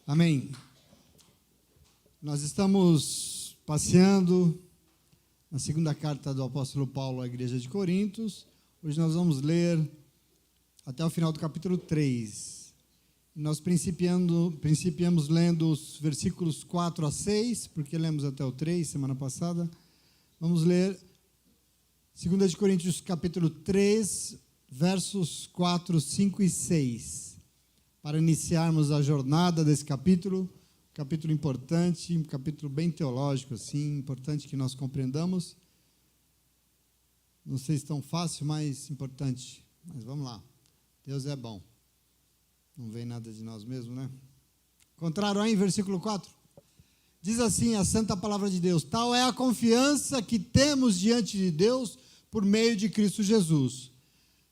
Amém. Nós estamos passeando na segunda carta do apóstolo Paulo à igreja de Coríntios. Hoje nós vamos ler até o final do capítulo 3. Nós principiamos lendo os versículos 4 a 6, porque lemos até o 3 semana passada. Vamos ler 2 de Coríntios capítulo 3, versos 4, 5 e 6. Para iniciarmos a jornada desse capítulo importante, um capítulo bem teológico, assim, importante que nós compreendamos. Não sei se tão fácil, mas importante. Mas vamos lá. Deus é bom. Não vem nada de nós mesmos, né? Encontraram aí em versículo 4? Diz assim a santa palavra de Deus: tal é a confiança que temos diante de Deus por meio de Cristo Jesus.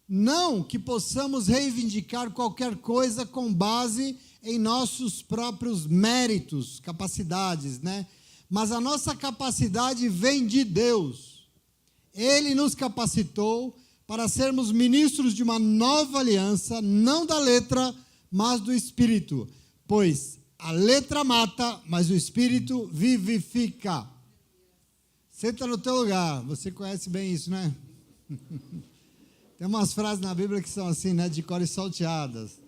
Não que possamos reivindicar qualquer coisa com base em nossos próprios méritos, capacidades, né? Mas a nossa capacidade vem de Deus. Ele nos capacitou para sermos ministros de uma nova aliança, não da letra, mas do Espírito. Pois a letra mata, mas o Espírito vivifica. Senta no teu lugar, você conhece bem isso, né? Tem umas frases na Bíblia que são assim, né, de cores salteadas.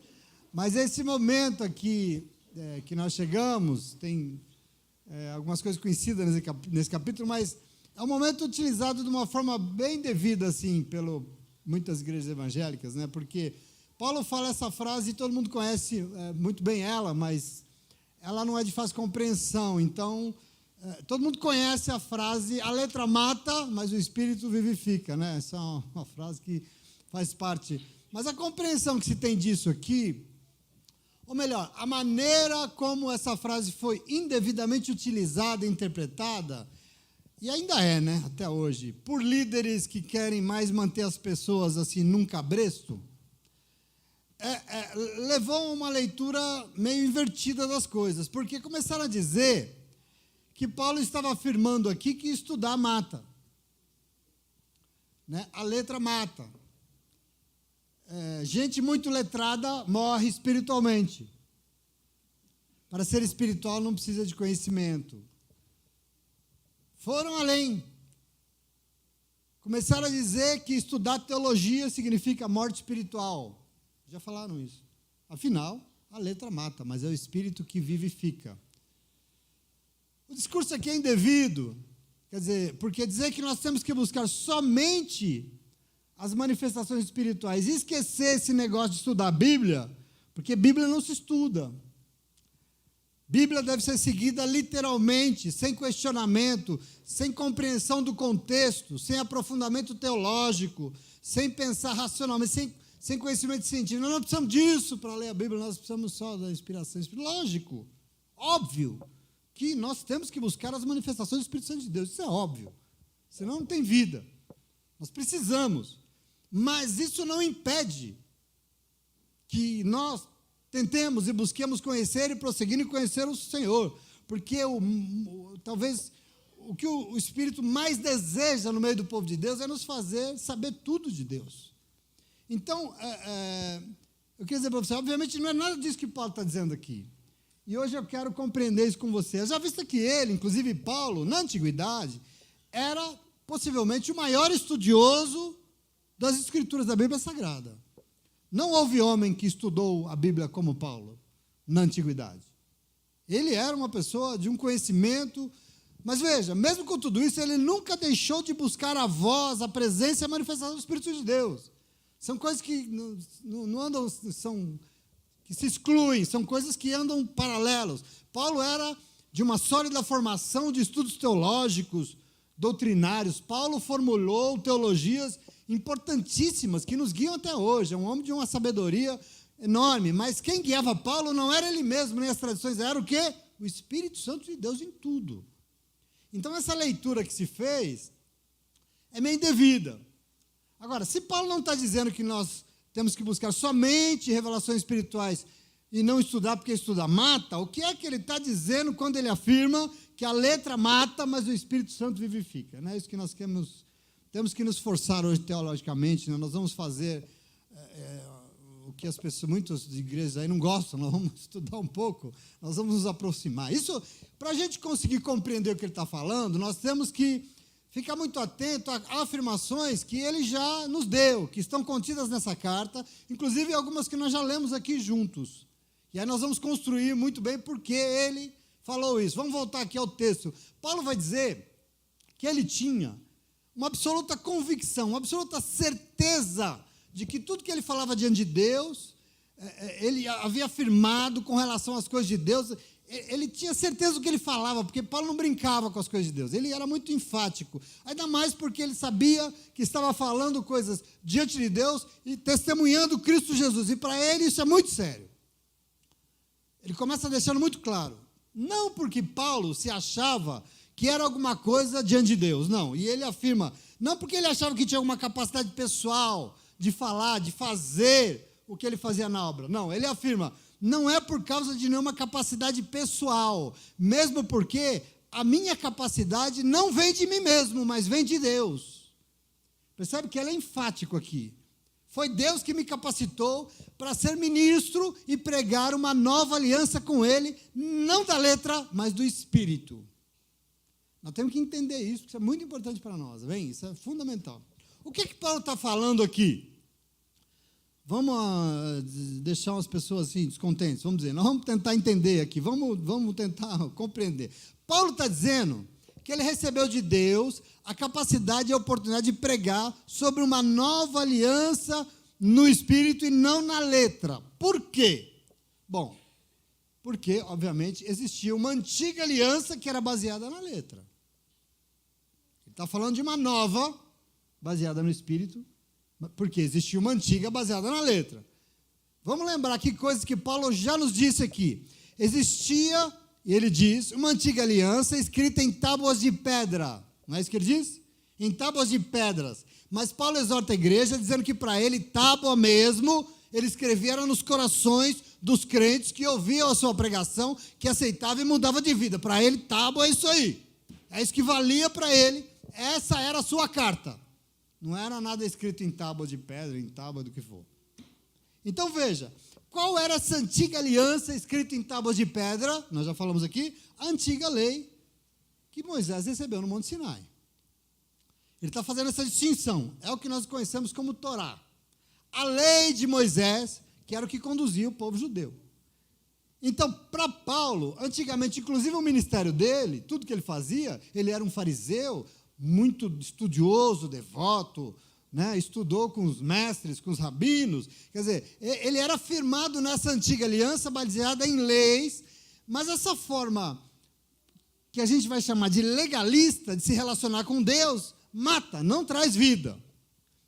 Mas esse momento aqui que nós chegamos, tem algumas coisas conhecidas nesse capítulo, mas é um momento utilizado de uma forma bem devida, assim, por muitas igrejas evangélicas, né? Porque Paulo fala essa frase e todo mundo conhece muito bem ela, mas ela não é de fácil compreensão. Então, todo mundo conhece a frase: a letra mata, mas o Espírito vivifica, né? Essa é uma frase que faz parte. Mas a compreensão que se tem disso aqui, ou melhor, a maneira como essa frase foi indevidamente utilizada e interpretada, e ainda é, né, até hoje, por líderes que querem mais manter as pessoas assim num cabresto, levou a uma leitura meio invertida das coisas, porque começaram a dizer que Paulo estava afirmando aqui que estudar mata, né? A letra mata. Gente muito letrada morre espiritualmente. Para ser espiritual não precisa de conhecimento. Foram além. Começaram a dizer que estudar teologia significa morte espiritual. Já falaram isso. Afinal, a letra mata, mas é o Espírito que vivifica. O discurso aqui é indevido. Quer dizer, porque dizer que nós temos que buscar somente as manifestações espirituais e esquecer esse negócio de estudar a Bíblia, porque Bíblia não se estuda. Bíblia deve ser seguida literalmente, sem questionamento, sem compreensão do contexto, sem aprofundamento teológico, sem pensar racionalmente, sem conhecimento científico. Nós não precisamos disso para ler a Bíblia, nós precisamos só da inspiração espiritual. Lógico, óbvio que nós temos que buscar as manifestações do Espírito Santo de Deus, isso é óbvio, senão não tem vida. Nós precisamos, mas isso não impede que nós tentemos e busquemos conhecer e prosseguir em conhecer o Senhor, porque talvez o que o Espírito mais deseja no meio do povo de Deus é nos fazer saber tudo de Deus. Então, eu queria dizer para você, obviamente não é nada disso que Paulo está dizendo aqui. E hoje eu quero compreender isso com você. Já visto que ele, inclusive Paulo, na antiguidade, era possivelmente o maior estudioso das Escrituras da Bíblia Sagrada. Não houve homem que estudou a Bíblia como Paulo, na antiguidade. Ele era uma pessoa de um conhecimento, mas veja, mesmo com tudo isso, ele nunca deixou de buscar a voz, a presença e a manifestação do Espírito de Deus. São coisas que não andam, que se excluem, são coisas que andam paralelos. Paulo era de uma sólida formação de estudos teológicos, doutrinários. Paulo formulou teologias importantíssimas que nos guiam até hoje. É um homem de uma sabedoria enorme, mas quem guiava Paulo não era ele mesmo, nem as tradições, era o quê? O Espírito Santo de Deus em tudo. Então essa leitura que se fez é meio indevida. Agora, se Paulo não está dizendo que nós temos que buscar somente revelações espirituais e não estudar porque estudar mata, o que é que ele está dizendo quando ele afirma que a letra mata, mas o Espírito Santo vivifica? Não é isso que nós temos que nos esforçar hoje teologicamente, né? Nós vamos fazer que as pessoas, muitas igrejas aí não gostam, nós vamos estudar um pouco, nós vamos nos aproximar. Isso, para a gente conseguir compreender o que ele está falando, nós temos que ficar muito atento a afirmações que ele já nos deu, que estão contidas nessa carta, inclusive algumas que nós já lemos aqui juntos. E aí nós vamos construir muito bem porque ele falou isso. Vamos voltar aqui ao texto. Paulo vai dizer que ele tinha uma absoluta convicção, uma absoluta certeza de que tudo que ele falava diante de Deus, ele havia afirmado com relação às coisas de Deus. Ele tinha certeza do que ele falava, porque Paulo não brincava com as coisas de Deus. Ele era muito enfático, ainda mais porque ele sabia que estava falando coisas diante de Deus e testemunhando Cristo Jesus. E para ele isso é muito sério. Ele começa deixando muito claro. Não porque Paulo se achava que era alguma coisa diante de Deus, não. E ele afirma, não porque ele achava que tinha alguma capacidade pessoal de falar, de fazer o que ele fazia na obra. Não, ele afirma, não é por causa de nenhuma capacidade pessoal, mesmo porque a minha capacidade não vem de mim mesmo, mas vem de Deus. Percebe que ele é enfático aqui. Foi Deus que me capacitou para ser ministro e pregar uma nova aliança com ele, não da letra, mas do Espírito. Nós temos que entender isso, porque isso é muito importante para nós, vem? Isso é fundamental. O que Paulo está falando aqui? Vamos deixar as pessoas assim, descontentes, vamos dizer, nós vamos tentar entender aqui, vamos tentar compreender. Paulo está dizendo que ele recebeu de Deus a capacidade e a oportunidade de pregar sobre uma nova aliança no Espírito e não na letra. Por quê? Bom, porque, obviamente, existia uma antiga aliança que era baseada na letra. Ele está falando de uma nova, baseada no Espírito, porque existia uma antiga baseada na letra. Vamos lembrar que coisas que Paulo já nos disse aqui. Existia, ele diz, uma antiga aliança escrita em tábuas de pedra. Não é isso que ele diz? Em tábuas de pedras. Mas Paulo exorta a igreja dizendo que para ele, tábua mesmo, ele escrevia era nos corações dos crentes que ouviam a sua pregação, que aceitavam e mudavam de vida. Para ele, tábua é isso aí. É isso que valia para ele. Essa era a sua carta. Não era nada escrito em tábua de pedra, em tábua do que for. Então veja, qual era essa antiga aliança escrita em tábuas de pedra? Nós já falamos aqui, a antiga lei que Moisés recebeu no Monte Sinai. Ele está fazendo essa distinção. É o que nós conhecemos como Torá. A lei de Moisés, que era o que conduzia o povo judeu. Então, para Paulo, antigamente, inclusive o ministério dele, tudo que ele fazia, ele era um fariseu, muito estudioso, devoto, né? Estudou com os mestres, com os rabinos. Quer dizer, ele era firmado nessa antiga aliança baseada em leis, mas essa forma que a gente vai chamar de legalista, de se relacionar com Deus, mata, não traz vida.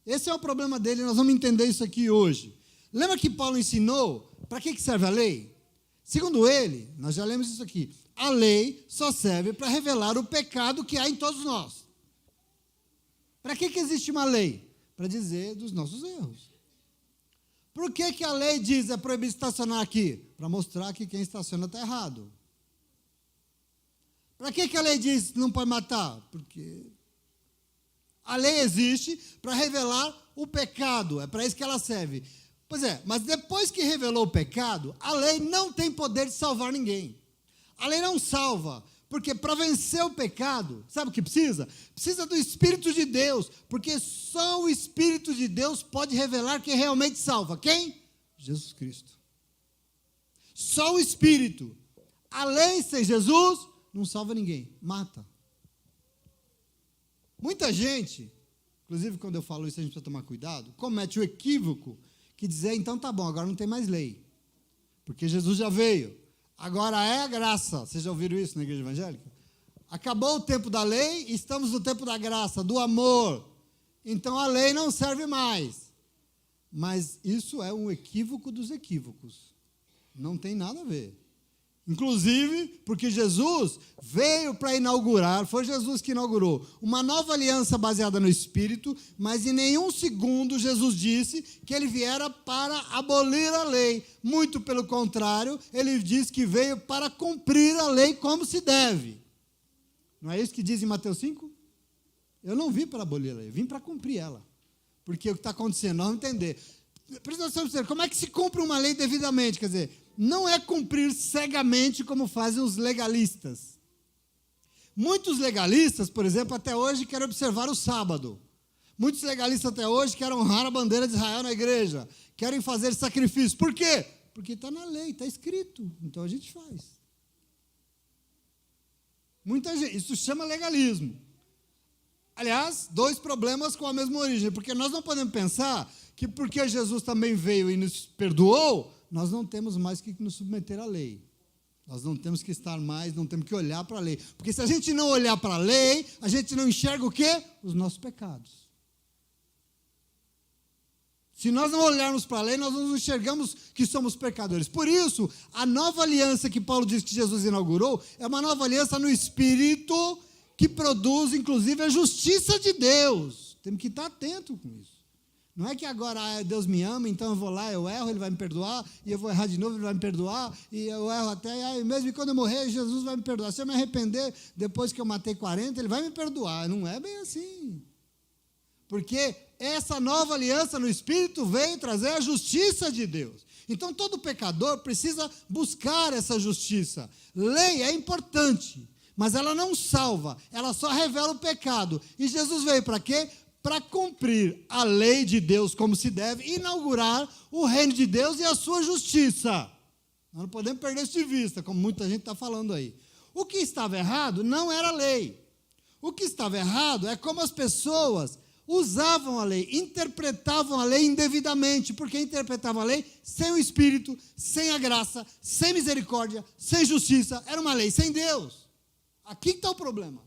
Esse é o problema dele, nós vamos entender isso aqui hoje. Lembra que Paulo ensinou para que serve a lei? Segundo ele, nós já lemos isso aqui, a lei só serve para revelar o pecado que há em todos nós. Para que existe uma lei? Para dizer dos nossos erros. Por que a lei diz é proibido estacionar aqui? Para mostrar que quem estaciona está errado. Para que a lei diz não pode matar? Porque a lei existe para revelar o pecado, é para isso que ela serve. Pois é, mas depois que revelou o pecado, a lei não tem poder de salvar ninguém. A lei não salva, porque para vencer o pecado, sabe o que precisa? Precisa do Espírito de Deus, porque só o Espírito de Deus pode revelar quem realmente salva. Quem? Jesus Cristo. Só o Espírito. A lei sem Jesus não salva ninguém, mata. Muita gente, inclusive quando eu falo isso a gente precisa tomar cuidado, comete o equívoco que dizer, então tá bom, agora não tem mais lei, porque Jesus já veio, agora é a graça. Vocês já ouviram isso na igreja evangélica? Acabou o tempo da lei, estamos no tempo da graça, do amor, então a lei não serve mais. Mas isso é um equívoco dos equívocos, não tem nada a ver. Inclusive, porque Jesus veio para inaugurar, foi Jesus que inaugurou, uma nova aliança baseada no Espírito, mas em nenhum segundo Jesus disse que ele viera para abolir a lei. Muito pelo contrário, ele disse que veio para cumprir a lei como se deve. Não é isso que diz em Mateus 5? Eu não vim para abolir a lei, eu vim para cumprir ela. Porque o que está acontecendo, nós vamos entender. Presta atenção, como é que se cumpre uma lei devidamente? Quer dizer, não é cumprir cegamente como fazem os legalistas. Muitos legalistas, por exemplo, até hoje querem observar o sábado. Muitos legalistas até hoje querem honrar a bandeira de Israel na igreja. Querem fazer sacrifício. Por quê? Porque está na lei, está escrito. Então a gente faz. Muita gente, isso chama legalismo. Aliás, dois problemas com a mesma origem. Porque nós não podemos pensar que porque Jesus também veio e nos perdoou, nós não temos mais que nos submeter à lei. Nós não temos que estar mais, não temos que olhar para a lei. Porque se a gente não olhar para a lei, a gente não enxerga o quê? Os nossos pecados. Se nós não olharmos para a lei, nós não enxergamos que somos pecadores. Por isso, a nova aliança que Paulo diz que Jesus inaugurou é uma nova aliança no Espírito que produz, inclusive, a justiça de Deus. Temos que estar atento com isso. Não é que agora Deus me ama, então eu vou lá, eu erro, Ele vai me perdoar, e eu vou errar de novo, Ele vai me perdoar, e eu erro até, mesmo quando eu morrer, Jesus vai me perdoar. Se eu me arrepender, depois que eu matei 40, Ele vai me perdoar. Não é bem assim. Porque essa nova aliança no Espírito veio trazer a justiça de Deus. Então, todo pecador precisa buscar essa justiça. Lei é importante, mas ela não salva, ela só revela o pecado. E Jesus veio para quê? Para cumprir a lei de Deus como se deve, inaugurar o reino de Deus e a sua justiça. Nós não podemos perder isso de vista, como muita gente está falando aí. O que estava errado não era a lei. O que estava errado é como as pessoas usavam a lei, interpretavam a lei indevidamente, porque interpretavam a lei sem o Espírito, sem a graça, sem misericórdia, sem justiça. Era uma lei sem Deus. Aqui está o problema.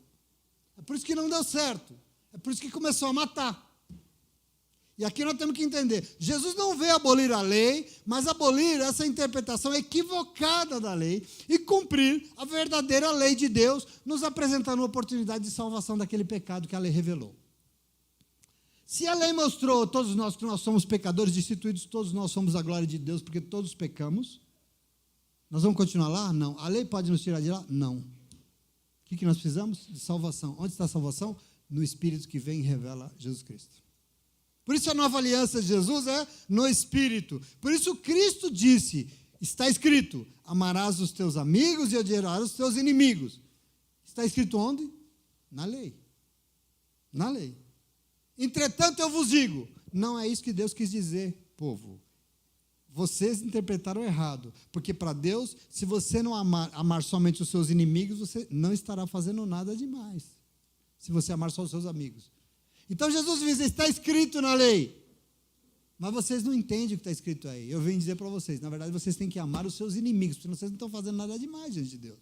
É por isso que não deu certo. É por isso que começou a matar. E aqui nós temos que entender, Jesus não veio abolir a lei, mas abolir essa interpretação equivocada da lei e cumprir a verdadeira lei de Deus, nos apresentando uma oportunidade de salvação daquele pecado que a lei revelou. Se a lei mostrou todos nós que nós somos pecadores destituídos, todos nós somos a glória de Deus, porque todos pecamos, nós vamos continuar lá? Não. A lei pode nos tirar de lá? Não. O que nós precisamos? De salvação. Onde está a salvação? No Espírito que vem e revela Jesus Cristo. Por isso a nova aliança de Jesus é no Espírito. Por isso Cristo disse, está escrito, amarás os teus amigos e odiarás os teus inimigos. Está escrito onde? Na lei. Na lei. Entretanto eu vos digo, não é isso que Deus quis dizer, povo. Vocês interpretaram errado, porque para Deus, se você não amar somente os seus inimigos, você não estará fazendo nada demais. Se você amar só os seus amigos. Então Jesus diz, está escrito na lei. Mas vocês não entendem o que está escrito aí. Eu venho dizer para vocês, na verdade vocês têm que amar os seus inimigos, porque vocês não estão fazendo nada demais diante de Deus.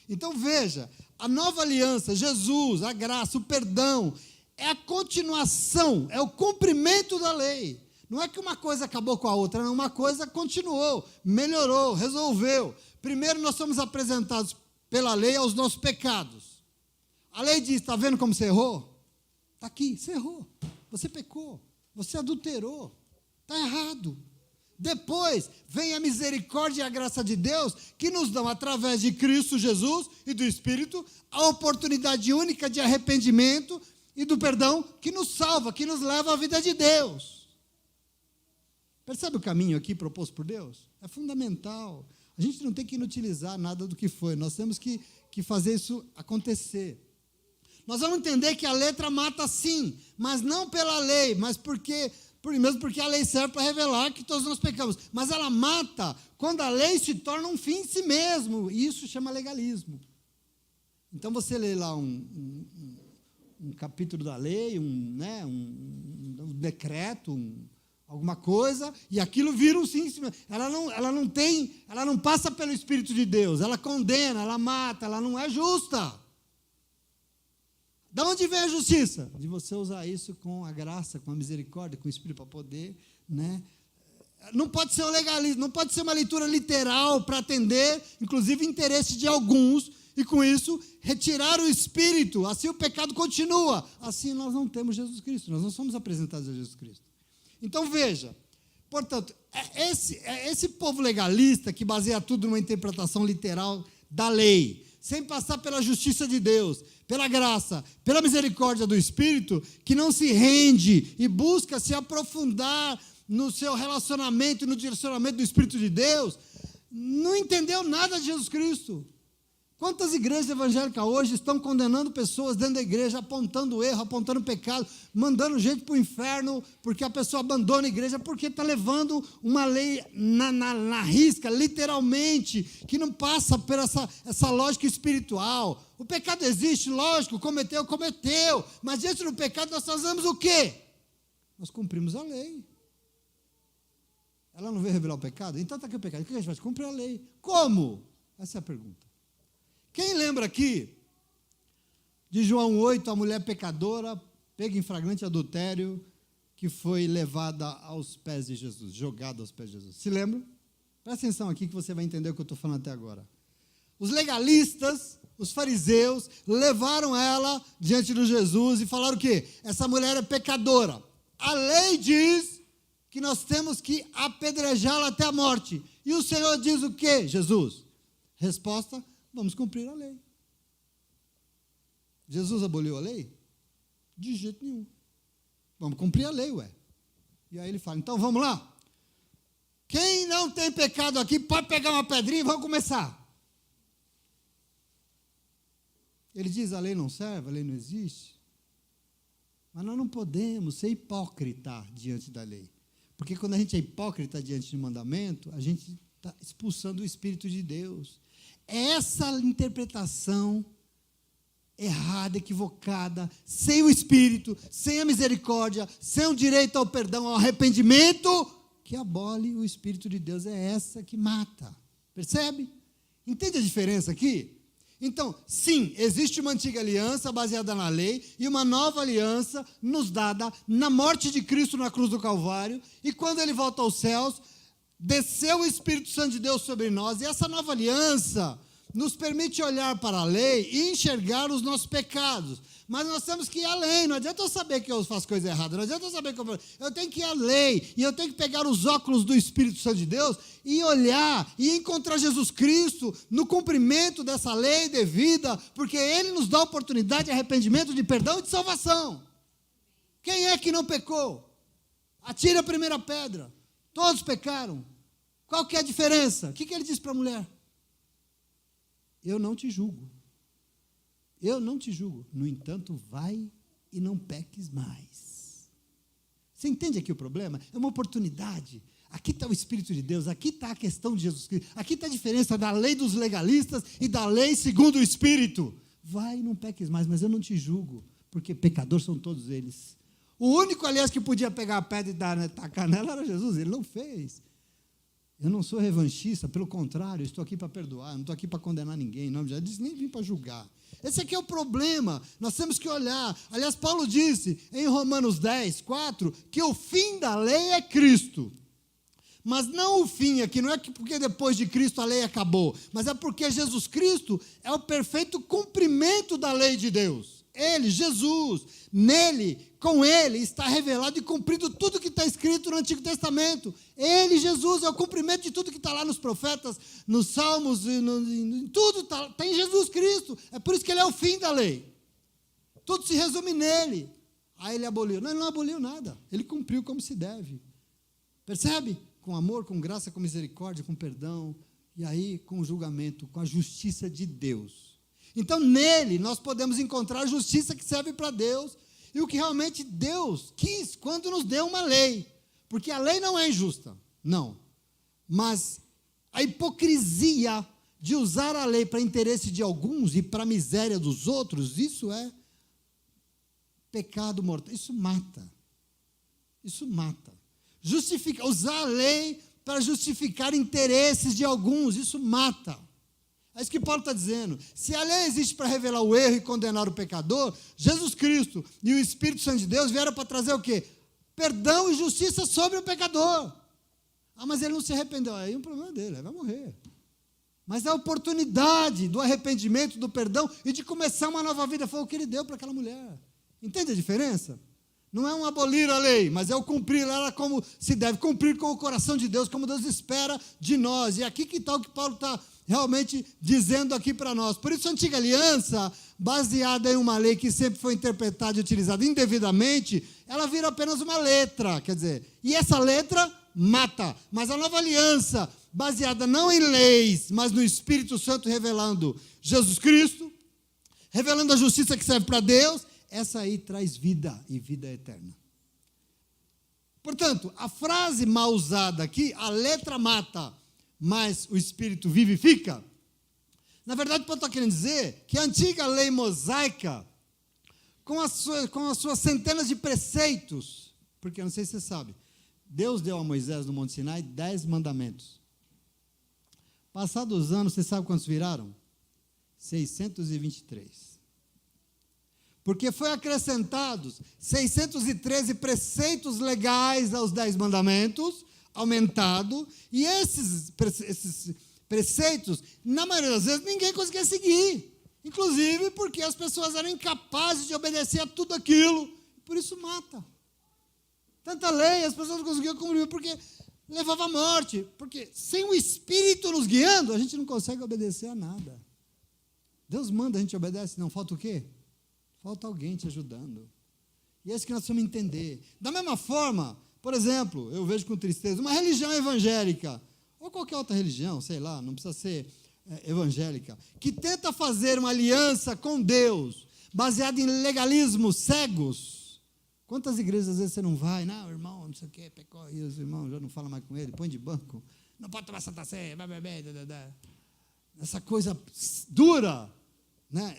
Então veja, a nova aliança, Jesus, a graça, o perdão, é a continuação, é o cumprimento da lei. Não é que uma coisa acabou com a outra, não, uma coisa continuou, melhorou, resolveu. Primeiro nós somos apresentados pela lei aos nossos pecados. A lei diz, está vendo como você errou? Está aqui, você errou, você pecou, você adulterou, está errado. Depois vem a misericórdia e a graça de Deus, que nos dão, através de Cristo Jesus e do Espírito, a oportunidade única de arrependimento e do perdão, que nos salva, que nos leva à vida de Deus. Percebe o caminho aqui proposto por Deus? É fundamental. A gente não tem que inutilizar nada do que foi, nós temos que fazer isso acontecer. Nós vamos entender que a letra mata sim, mas não pela lei, mas mesmo porque a lei serve para revelar que todos nós pecamos. Mas ela mata quando a lei se torna um fim em si mesmo, e isso chama legalismo. Então você lê lá um capítulo da lei, um decreto, alguma coisa, e aquilo vira um sim em si mesmo. Ela não passa pelo Espírito de Deus, ela condena, ela mata, ela não é justa. Da onde vem a justiça? De você usar isso com a graça, com a misericórdia, com o Espírito para poder, Não pode ser um legalismo, não pode ser uma leitura literal para atender, inclusive, interesse de alguns, e com isso, retirar o Espírito, assim o pecado continua. Assim nós não temos Jesus Cristo, nós não somos apresentados a Jesus Cristo. Então veja, portanto, esse povo legalista que baseia tudo numa interpretação literal da lei, sem passar pela justiça de Deus, pela graça, pela misericórdia do Espírito, que não se rende e busca se aprofundar no seu relacionamento e no direcionamento do Espírito de Deus, não entendeu nada de Jesus Cristo. Quantas igrejas evangélicas hoje estão condenando pessoas dentro da igreja, apontando erro, apontando pecado, mandando gente para o inferno, porque a pessoa abandona a igreja, porque está levando uma lei na risca, literalmente, que não passa por essa lógica espiritual. O pecado existe, lógico, cometeu, mas diante do pecado nós fazemos o quê? Nós cumprimos a lei. Ela não veio revelar o pecado? Então está aqui o pecado. O que a gente faz? Cumprir a lei. Como? Essa é a pergunta. Quem lembra aqui de João 8, a mulher pecadora, pega em flagrante adultério, que foi levada aos pés de Jesus, jogada aos pés de Jesus? Se lembra? Presta atenção aqui que você vai entender o que eu estou falando até agora. Os legalistas, os fariseus, levaram ela diante de Jesus e falaram o quê? Essa mulher é pecadora. A lei diz que nós temos que apedrejá-la até a morte. E o Senhor diz o quê, Jesus? Resposta: vamos cumprir a lei. Jesus aboliu a lei? De jeito nenhum. Vamos cumprir a lei, ué. E aí ele fala, então vamos lá. Quem não tem pecado aqui, pode pegar uma pedrinha e vamos começar. Ele diz, a lei não serve, a lei não existe. Mas nós não podemos ser hipócrita diante da lei. Porque quando a gente é hipócrita diante do mandamento, a gente está expulsando o Espírito de Deus. Essa interpretação errada, equivocada, sem o Espírito, sem a misericórdia, sem o direito ao perdão, ao arrependimento, que abole o Espírito de Deus, é essa que mata. Percebe? Entende a diferença aqui? Então, sim, existe uma antiga aliança baseada na lei e uma nova aliança nos dada na morte de Cristo na cruz do Calvário, e quando ele volta aos céus, desceu o Espírito Santo de Deus sobre nós, e essa nova aliança nos permite olhar para a lei e enxergar os nossos pecados. Mas nós temos que ir além, não adianta eu saber que eu faço coisa errada, não adianta eu saber que eu tenho que ir além, e eu tenho que pegar os óculos do Espírito Santo de Deus e olhar e encontrar Jesus Cristo no cumprimento dessa lei devida, porque Ele nos dá oportunidade de arrependimento, de perdão e de salvação. Quem é que não pecou? Atire a primeira pedra. Todos pecaram. Qual que é a diferença? O que ele diz para a mulher? Eu não te julgo. Eu não te julgo. No entanto, vai e não peques mais. Você entende aqui o problema? É uma oportunidade. Aqui está o Espírito de Deus, aqui está a questão de Jesus Cristo, aqui está a diferença da lei dos legalistas e da lei segundo o Espírito. Vai e não peques mais, mas eu não te julgo, porque pecadores são todos eles. O único, aliás, que podia pegar a pedra e tacar nela era Jesus, ele não fez. Eu não sou revanchista, pelo contrário, eu estou aqui para perdoar, não estou aqui para condenar ninguém, não, já disse, nem vim para julgar. Esse aqui é o problema, nós temos que olhar. Aliás, Paulo disse em Romanos 10, 4, que o fim da lei é Cristo. Mas não o fim aqui, não é porque depois de Cristo a lei acabou, mas é porque Jesus Cristo é o perfeito cumprimento da lei de Deus. Ele, Jesus, nele, com ele, está revelado e cumprido tudo que está escrito no Antigo Testamento. Ele, Jesus, é o cumprimento de tudo que está lá nos profetas, nos salmos, em tudo está em Jesus Cristo. É por isso que ele é o fim da lei. Tudo se resume nele. Aí ele aboliu. Não, ele não aboliu nada. Ele cumpriu como se deve. Percebe? Com amor, com graça, com misericórdia, com perdão. E aí, com o julgamento, com a justiça de Deus. Então, nele, nós podemos encontrar a justiça que serve para Deus e o que realmente Deus quis quando nos deu uma lei. Porque a lei não é injusta, não. Mas a hipocrisia de usar a lei para interesse de alguns e para a miséria dos outros, isso é pecado mortal. Isso mata. Isso mata. Usar a lei para justificar interesses de alguns, isso mata. É isso que Paulo está dizendo. Se a lei existe para revelar o erro e condenar o pecador, Jesus Cristo e o Espírito Santo de Deus vieram para trazer o quê? Perdão e justiça sobre o pecador. Ah, mas ele não se arrependeu. Aí é um problema dele, ele vai morrer. Mas a oportunidade do arrependimento, do perdão e de começar uma nova vida foi o que ele deu para aquela mulher. Entende a diferença? Não é um abolir a lei, mas é o cumprir ela como se deve, cumprir com o coração de Deus, como Deus espera de nós. E aqui que está o que Paulo está realmente dizendo aqui para nós. Por isso a antiga aliança, baseada em uma lei que sempre foi interpretada e utilizada indevidamente, ela vira apenas uma letra, quer dizer, e essa letra mata. Mas a nova aliança, baseada não em leis, mas no Espírito Santo revelando Jesus Cristo, revelando a justiça que serve para Deus, essa aí traz vida e vida eterna. Portanto, a frase mal usada aqui, a letra mata, mas o Espírito vivifica, na verdade, Paulo está querendo dizer que a antiga lei mosaica, com as suas centenas de preceitos, porque eu não sei se você sabe, Deus deu a Moisés no Monte Sinai 10 mandamentos. Passados os anos, você sabe quantos viraram? 623. Porque foi acrescentados 613 preceitos legais aos 10 mandamentos, aumentado, e esses preceitos, na maioria das vezes, ninguém conseguia seguir. Inclusive porque as pessoas eram incapazes de obedecer a tudo aquilo, por isso mata. Tanta lei, as pessoas não conseguiam cumprir, porque levava à morte. Porque sem o Espírito nos guiando, a gente não consegue obedecer a nada. Deus manda, a gente obedece, não falta o quê? Falta alguém te ajudando. E é isso que nós precisamos entender. Da mesma forma, por exemplo, eu vejo com tristeza, uma religião evangélica, ou qualquer outra religião, sei lá, não precisa ser evangélica, que tenta fazer uma aliança com Deus, baseada em legalismos cegos. Quantas igrejas às vezes você não vai? Não, irmão, não sei o quê, pecou isso, irmão, já não fala mais com ele, põe de banco, não pode tomar Santa Ceia, essa coisa dura, né?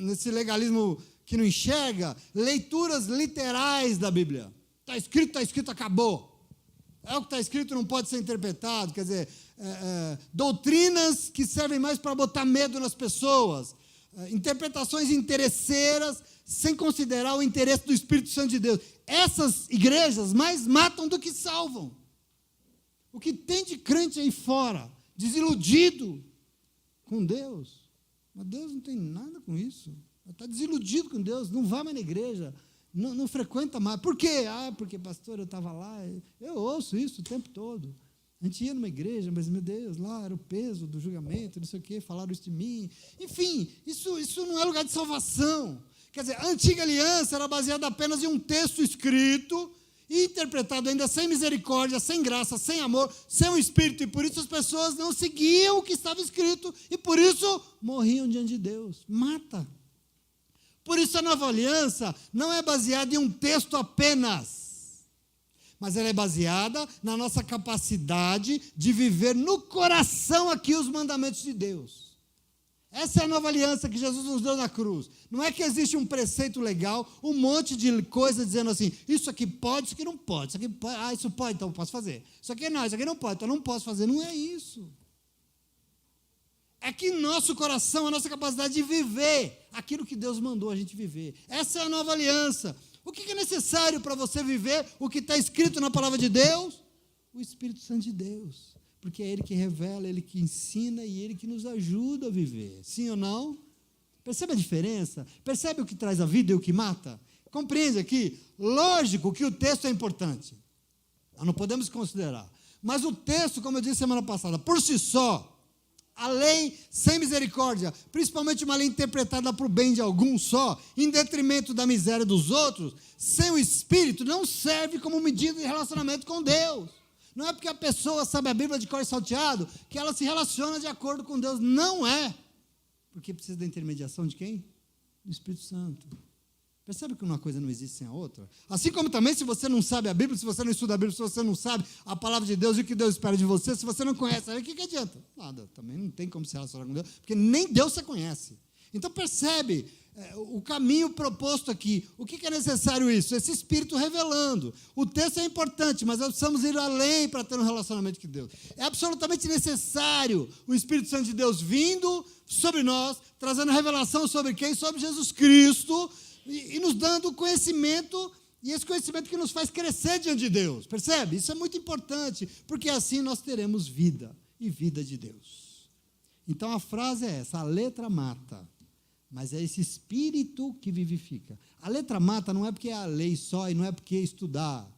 Nesse legalismo que não enxerga, leituras literais da Bíblia. Está escrito, acabou. É o que está escrito, não pode ser interpretado. Quer dizer, doutrinas que servem mais para botar medo nas pessoas, interpretações interesseiras, sem considerar o interesse do Espírito Santo de Deus. Essas igrejas mais matam do que salvam. O que tem de crente aí fora, desiludido com Deus, mas Deus não tem nada com isso. Está desiludido com Deus, não vai mais na igreja, não frequenta mais. Por quê? Porque, pastor, eu estava lá, eu ouço isso o tempo todo. A gente ia numa igreja, mas, meu Deus, lá era o peso do julgamento, não sei o quê, falaram isso de mim. Enfim, isso não é lugar de salvação. Quer dizer, a antiga aliança era baseada apenas em um texto escrito e interpretado ainda sem misericórdia, sem graça, sem amor, sem o Espírito, e por isso as pessoas não seguiam o que estava escrito, e por isso morriam diante de Deus. Mata. Por isso a nova aliança não é baseada em um texto apenas, mas ela é baseada na nossa capacidade de viver no coração aqui os mandamentos de Deus. Essa é a nova aliança que Jesus nos deu na cruz. Não é que existe um preceito legal, um monte de coisa dizendo assim, isso aqui pode, isso aqui não pode, isso aqui pode, isso pode, então eu posso fazer. Isso aqui não pode, então eu não posso fazer. Não é isso. É que nosso coração, a nossa capacidade de viver aquilo que Deus mandou a gente viver. Essa é a nova aliança. O que é necessário para você viver o que está escrito na palavra de Deus? O Espírito Santo de Deus. Porque é Ele que revela, Ele que ensina e Ele que nos ajuda a viver. Sim ou não? Percebe a diferença? Percebe o que traz a vida e o que mata? Compreende aqui? Lógico que o texto é importante. Nós não podemos considerar. Mas o texto, como eu disse semana passada, por si só, a lei sem misericórdia, principalmente uma lei interpretada para o bem de algum só, em detrimento da miséria dos outros, sem o Espírito, não serve como medida de relacionamento com Deus. Não é porque a pessoa sabe a Bíblia de cor e salteado que ela se relaciona de acordo com Deus. Não é. Porque precisa da intermediação de quem? Do Espírito Santo. Percebe que uma coisa não existe sem a outra? Assim como também, se você não sabe a Bíblia, se você não estuda a Bíblia, se você não sabe a palavra de Deus e o que Deus espera de você, se você não conhece, aí o que adianta? Nada, também não tem como se relacionar com Deus, porque nem Deus você conhece. Então percebe o caminho proposto aqui. O que é necessário isso? Esse Espírito revelando. O texto é importante, mas nós precisamos ir além para ter um relacionamento com Deus. É absolutamente necessário o Espírito Santo de Deus vindo sobre nós, trazendo revelação sobre quem? Sobre Jesus Cristo, e nos dando conhecimento, e esse conhecimento que nos faz crescer diante de Deus. Percebe? Isso é muito importante, porque assim nós teremos vida, e vida de Deus. Então a frase é essa, a letra mata, mas é esse Espírito que vivifica. A letra mata não é porque é a lei só e não é porque é estudar,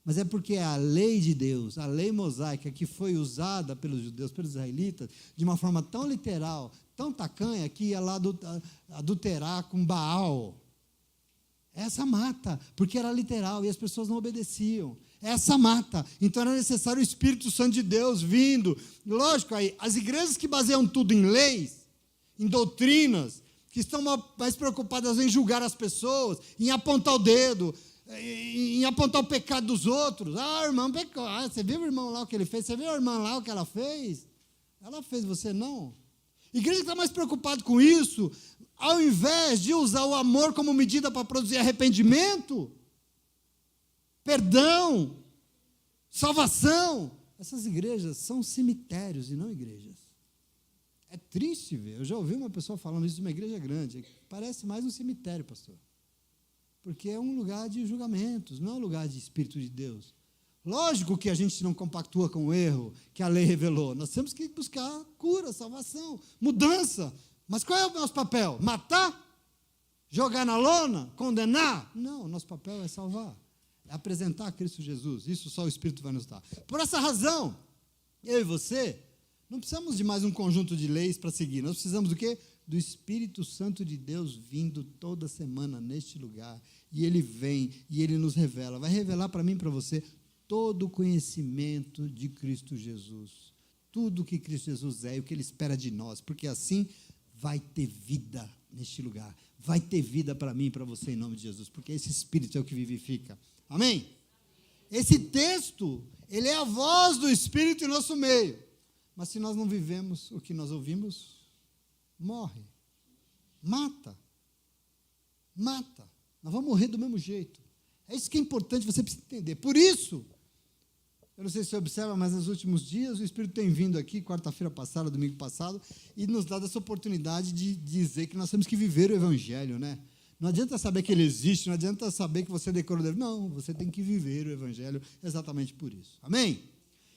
mas é porque é a lei de Deus, a lei mosaica que foi usada pelos judeus, pelos israelitas, de uma forma tão literal, tão tacanha, que ia lá adulterar com Baal. Essa mata, porque era literal e as pessoas não obedeciam. Essa mata. Então era necessário o Espírito Santo de Deus vindo. Lógico, aí, as igrejas que baseiam tudo em leis, em doutrinas, que estão mais preocupadas em julgar as pessoas, em apontar o dedo, em apontar o pecado dos outros. Ah, o irmão pecou. Ah, você viu o irmão lá o que ele fez? Você viu a irmã lá o que ela fez? Ela fez, você não. Igreja que está mais preocupada com isso, ao invés de usar o amor como medida para produzir arrependimento, perdão, salvação. Essas igrejas são cemitérios e não igrejas. É triste ver. Eu já ouvi uma pessoa falando isso de uma igreja grande. Parece mais um cemitério, pastor. Porque é um lugar de julgamentos, não é um lugar de Espírito de Deus. Lógico que a gente não compactua com o erro que a lei revelou. Nós temos que buscar cura, salvação, mudança. Mas qual é o nosso papel? Matar? Jogar na lona? Condenar? Não, o nosso papel é salvar. É apresentar a Cristo Jesus. Isso só o Espírito vai nos dar. Por essa razão, eu e você, não precisamos de mais um conjunto de leis para seguir. Nós precisamos do quê? Do Espírito Santo de Deus vindo toda semana neste lugar. E Ele vem e Ele nos revela. Vai revelar para mim e para você todo o conhecimento de Cristo Jesus. Tudo o que Cristo Jesus é e o que Ele espera de nós. Porque assim vai ter vida neste lugar. Vai ter vida para mim e para você em nome de Jesus. Porque esse Espírito é o que vivifica. Amém? Esse texto, ele é a voz do Espírito em nosso meio. Mas se nós não vivemos o que nós ouvimos, morre. Mata. Mata. Nós vamos morrer do mesmo jeito. É isso que é importante, você precisa entender. Por isso, eu não sei se você observa, mas nos últimos dias o Espírito tem vindo aqui, quarta-feira passada, domingo passado, e nos dado essa oportunidade de dizer que nós temos que viver o Evangelho, né? Não adianta saber que ele existe, não adianta saber que você decorou dele. Não, você tem que viver o Evangelho exatamente por isso. Amém?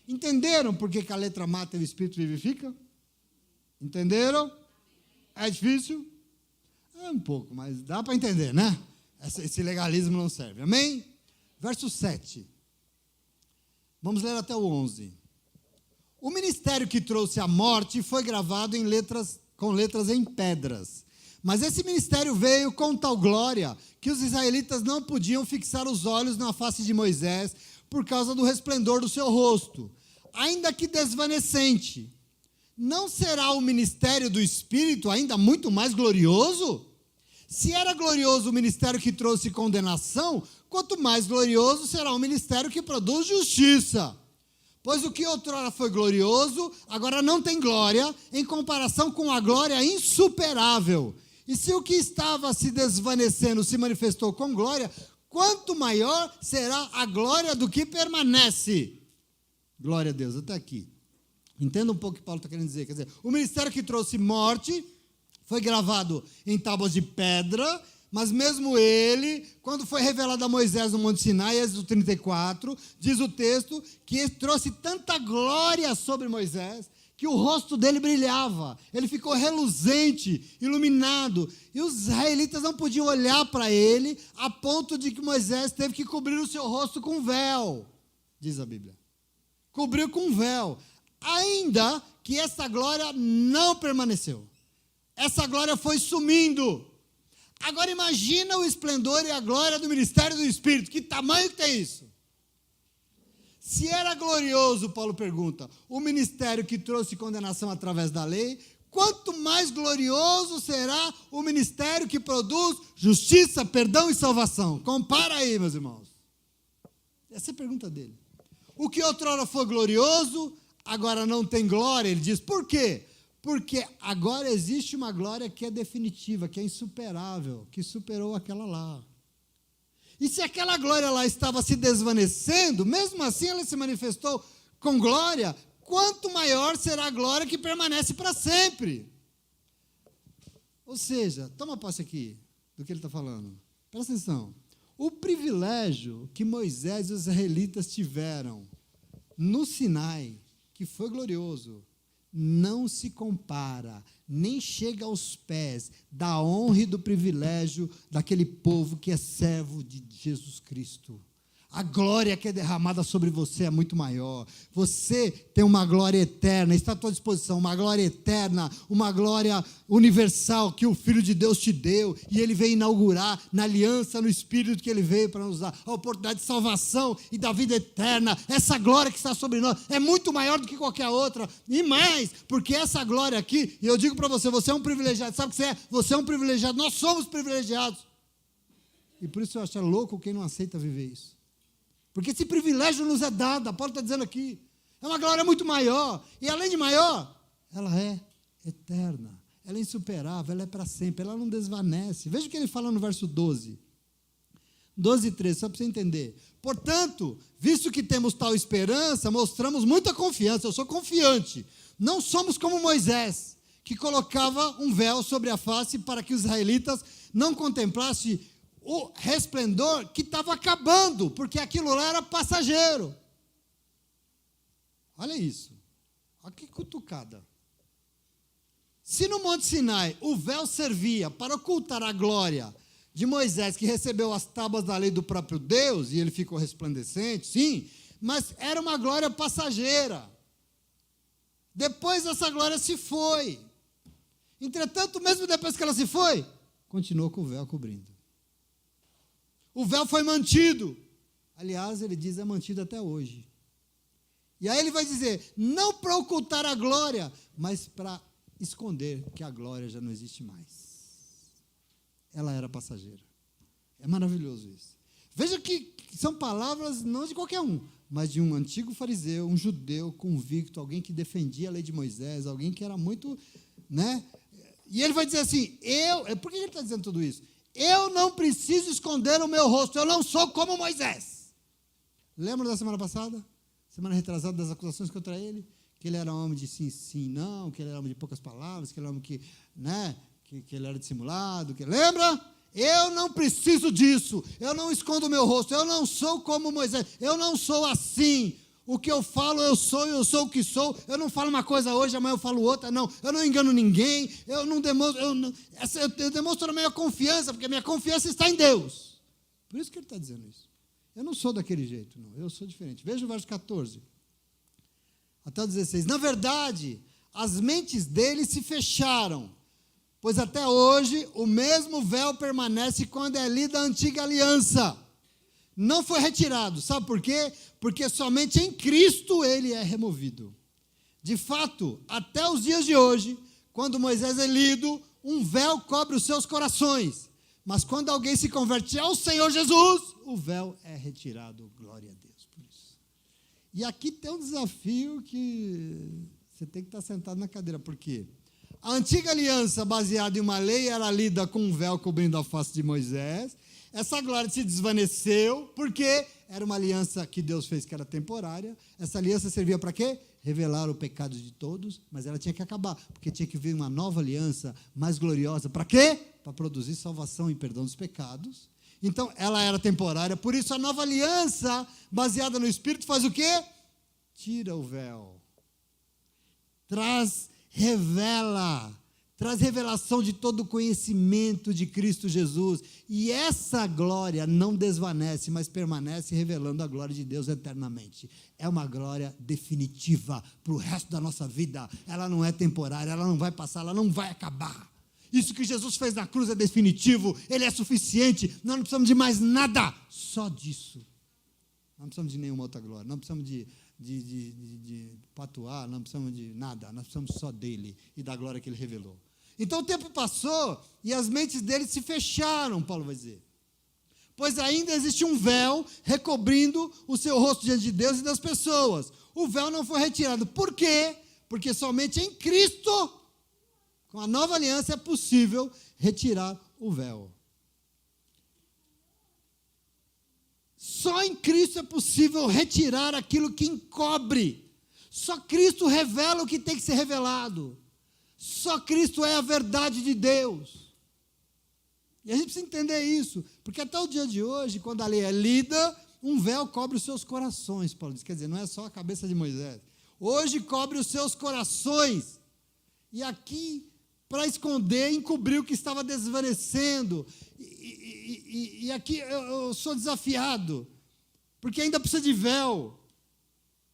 Entenderam por que a letra mata e o Espírito vivifica? Entenderam? É difícil? É um pouco, mas dá para entender, né? Esse legalismo não serve. Amém? Verso 7. Vamos ler até o 11. O ministério que trouxe a morte foi gravado com letras em pedras. Mas esse ministério veio com tal glória que os israelitas não podiam fixar os olhos na face de Moisés por causa do resplendor do seu rosto, ainda que desvanecente. Não será o ministério do Espírito ainda muito mais glorioso? Se era glorioso o ministério que trouxe condenação, quanto mais glorioso será o ministério que produz justiça. Pois o que outrora foi glorioso, agora não tem glória, em comparação com a glória insuperável. E se o que estava se desvanecendo se manifestou com glória, quanto maior será a glória do que permanece. Glória a Deus, até aqui. Entenda um pouco o que Paulo está querendo dizer. Quer dizer, o ministério que trouxe morte foi gravado em tábuas de pedra, mas mesmo ele, quando foi revelado a Moisés no Monte Sinai, Êxodo 34, diz o texto que ele trouxe tanta glória sobre Moisés, que o rosto dele brilhava, ele ficou reluzente, iluminado, e os israelitas não podiam olhar para ele, a ponto de que Moisés teve que cobrir o seu rosto com véu, diz a Bíblia. Cobriu com véu, ainda que essa glória não permaneceu. Essa glória foi sumindo. Agora imagina o esplendor e a glória do ministério do Espírito, que tamanho que tem isso? Se era glorioso, Paulo pergunta, o ministério que trouxe condenação através da lei, quanto mais glorioso será o ministério que produz justiça, perdão e salvação? Compara aí, meus irmãos. Essa é a pergunta dele. O que outrora foi glorioso, agora não tem glória. Ele diz, por quê? Porque agora existe uma glória que é definitiva, que é insuperável, que superou aquela lá. E se aquela glória lá estava se desvanecendo, mesmo assim ela se manifestou com glória, quanto maior será a glória que permanece para sempre. Ou seja, toma posse aqui do que ele está falando. Presta atenção. O privilégio que Moisés e os israelitas tiveram no Sinai, que foi glorioso, não se compara, nem chega aos pés da honra e do privilégio daquele povo que é servo de Jesus Cristo. A glória que é derramada sobre você é muito maior. Você tem uma glória eterna, está à tua disposição, uma glória eterna, uma glória universal que o Filho de Deus te deu, e Ele veio inaugurar na aliança, no Espírito que Ele veio para nos dar, a oportunidade de salvação e da vida eterna. Essa glória que está sobre nós é muito maior do que qualquer outra, e mais, porque essa glória aqui, e eu digo para você, você é um privilegiado, sabe o que você é? Você é um privilegiado, nós somos privilegiados, e por isso eu acho louco quem não aceita viver isso. Porque esse privilégio nos é dado, Paulo está dizendo aqui. É uma glória muito maior. E além de maior, ela é eterna. Ela é insuperável, ela é para sempre, ela não desvanece. Veja o que ele fala no verso 12. 12 e 13, só para você entender. Portanto, visto que temos tal esperança, mostramos muita confiança. Eu sou confiante. Não somos como Moisés, que colocava um véu sobre a face para que os israelitas não contemplassem o resplendor que estava acabando, porque aquilo lá era passageiro. Olha isso. Olha que cutucada. Se no Monte Sinai o véu servia para ocultar a glória de Moisés, que recebeu as tábuas da lei do próprio Deus, e ele ficou resplandecente, sim, mas era uma glória passageira. Depois essa glória se foi. Entretanto, mesmo depois que ela se foi, continuou com o véu cobrindo. O véu foi mantido. Aliás, ele diz, é mantido até hoje. E aí ele vai dizer, não para ocultar a glória, mas para esconder que a glória já não existe mais. Ela era passageira. É maravilhoso isso. Veja que são palavras não de qualquer um, mas de um antigo fariseu, um judeu convicto, alguém que defendia a lei de Moisés, alguém que era muito, né? E ele vai dizer assim, por que ele está dizendo tudo isso? Eu não preciso esconder o meu rosto, eu não sou como Moisés. Lembra da semana passada? Semana retrasada, das acusações contra ele? Que ele era um homem de sim, sim, não, que ele era um homem de poucas palavras, que ele era um homem que, né, que ele era dissimulado. Lembra? Eu não preciso disso, eu não escondo o meu rosto, eu não sou como Moisés, eu não sou assim. O que eu falo, eu sou o que sou. Eu não falo uma coisa hoje, amanhã eu falo outra. Não, eu não engano ninguém. Eu não demonstro, eu demonstro a minha confiança, porque a minha confiança está em Deus. Por isso que ele está dizendo isso. Eu não sou daquele jeito, não. Eu sou diferente. Veja o verso 14. Até o 16. Na verdade, as mentes deles se fecharam, pois até hoje o mesmo véu permanece quando é lida a antiga aliança. Não foi retirado, sabe por quê? Porque somente em Cristo ele é removido. De fato, até os dias de hoje, quando Moisés é lido, um véu cobre os seus corações. Mas quando alguém se converte ao Senhor Jesus, o véu é retirado. Glória a Deus por isso. E aqui tem um desafio que você tem que estar sentado na cadeira, por quê? A antiga aliança, baseada em uma lei, era lida com um véu cobrindo a face de Moisés. Essa glória se desvaneceu, porque era uma aliança que Deus fez que era temporária. Essa aliança servia para quê? Revelar o pecado de todos, mas ela tinha que acabar, porque tinha que vir uma nova aliança mais gloriosa. Para quê? Para produzir salvação e perdão dos pecados. Então, ela era temporária, por isso a nova aliança, baseada no Espírito, faz o quê? Tira o véu. Traz revelação de todo o conhecimento de Cristo Jesus. E essa glória não desvanece, mas permanece revelando a glória de Deus eternamente. É uma glória definitiva para o resto da nossa vida. Ela não é temporária, ela não vai passar, ela não vai acabar. Isso que Jesus fez na cruz é definitivo, ele é suficiente, nós não precisamos de mais nada, só disso. Não precisamos de nenhuma outra glória, não precisamos de patuar, não precisamos de nada, nós precisamos só dele e da glória que ele revelou. Então o tempo passou e as mentes deles se fecharam, Paulo vai dizer. Pois ainda existe um véu recobrindo o seu rosto diante de Deus e das pessoas. O véu não foi retirado. Por quê? Porque somente em Cristo, com a nova aliança, é possível retirar o véu. Só em Cristo é possível retirar aquilo que encobre. Só Cristo revela o que tem que ser revelado. Só Cristo é a verdade de Deus. E a gente precisa entender isso, porque até o dia de hoje, quando a lei é lida, um véu cobre os seus corações, Paulo diz. Quer dizer, não é só a cabeça de Moisés. hoje cobre os seus corações. E aqui, para esconder, encobrir o que estava desvanecendo. E aqui eu sou desafiado, porque ainda precisa de véu.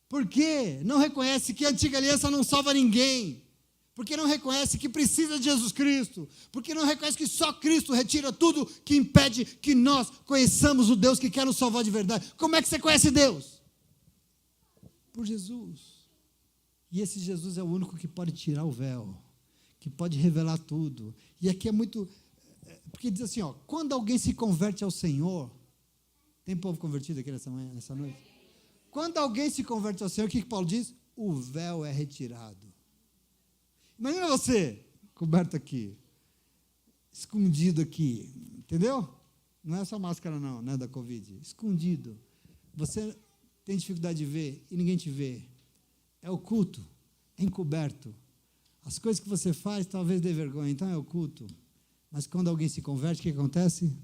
Por quê? Não reconhece que a antiga aliança não salva ninguém. Porque não reconhece que precisa de Jesus Cristo. Porque não reconhece que só Cristo retira tudo que impede que nós conheçamos o Deus que quer nos salvar de verdade. Como é que você conhece Deus? Por Jesus. E esse Jesus é o único que pode tirar o véu, que pode revelar tudo. E aqui é muito... Porque diz assim, ó, quando alguém se converte ao Senhor... Tem povo convertido aqui nessa noite? Quando alguém se converte ao Senhor, o que Paulo diz? O véu é retirado. Imagina você, coberto aqui, escondido aqui, entendeu? Não é só máscara não, né, da Covid. Escondido. Você tem dificuldade de ver e ninguém te vê. É oculto, é encoberto. As coisas que você faz talvez dê vergonha, então é oculto. Mas quando alguém se converte, o que acontece?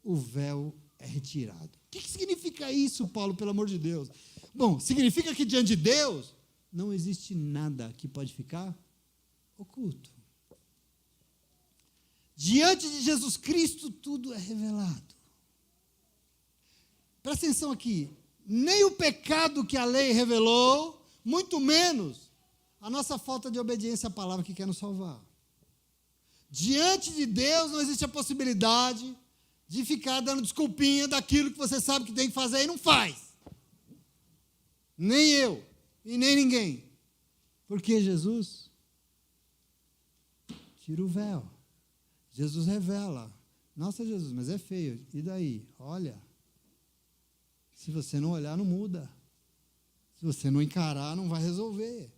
O véu é retirado. O que significa isso, Paulo, pelo amor de Deus? Bom, significa que diante de Deus não existe nada que pode ficar oculto. Diante de Jesus Cristo, tudo é revelado. Presta atenção aqui. Nem o pecado que a lei revelou, muito menos a nossa falta de obediência à palavra que quer nos salvar. Diante de Deus não existe a possibilidade de ficar dando desculpinha daquilo que você sabe que tem que fazer e não faz. Nem eu. E nem ninguém. Porque Jesus tira o véu. Jesus revela. Nossa, Jesus, mas é feio. E daí? Olha. Se você não olhar, não muda. Se você não encarar, não vai resolver.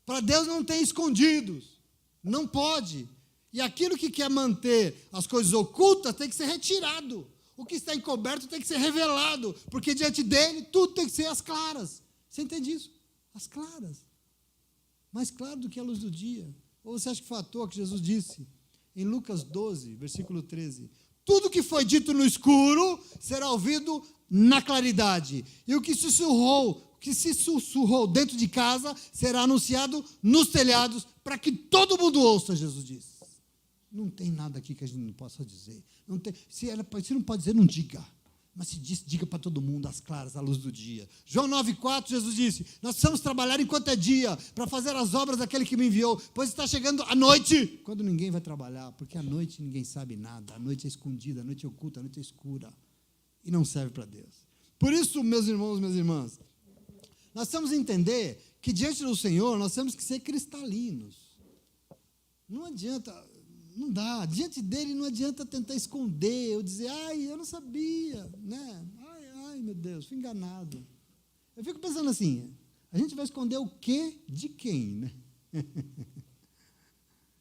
Para Deus não tem escondidos. Não pode. E aquilo que quer manter as coisas ocultas tem que ser retirado. O que está encoberto tem que ser revelado. Porque diante dele, tudo tem que ser às claras. Você entende isso? As claras, mais claro do que a luz do dia. Ou você acha que foi à toa que Jesus disse, em Lucas 12, versículo 13, tudo que foi dito no escuro será ouvido na claridade, e o que se sussurrou dentro de casa será anunciado nos telhados, para que todo mundo ouça, Jesus disse. Não tem nada aqui que a gente não possa dizer. Não tem, se não pode dizer, não diga. Mas se diz, diga para todo mundo, às claras, à luz do dia. João 9,4, Jesus disse, nós precisamos trabalhar enquanto é dia, para fazer as obras daquele que me enviou, pois está chegando a noite, quando ninguém vai trabalhar, porque à noite ninguém sabe nada, a noite é escondida, a noite é oculta, a noite é escura, e não serve para Deus. Por isso, meus irmãos, minhas irmãs, nós temos que entender que diante do Senhor, nós temos que ser cristalinos. Não adianta... Não dá, diante dele não adianta tentar esconder, ou dizer, eu não sabia, né? Meu Deus, fui enganado. Eu fico pensando assim, a gente vai esconder o quê de quem, né?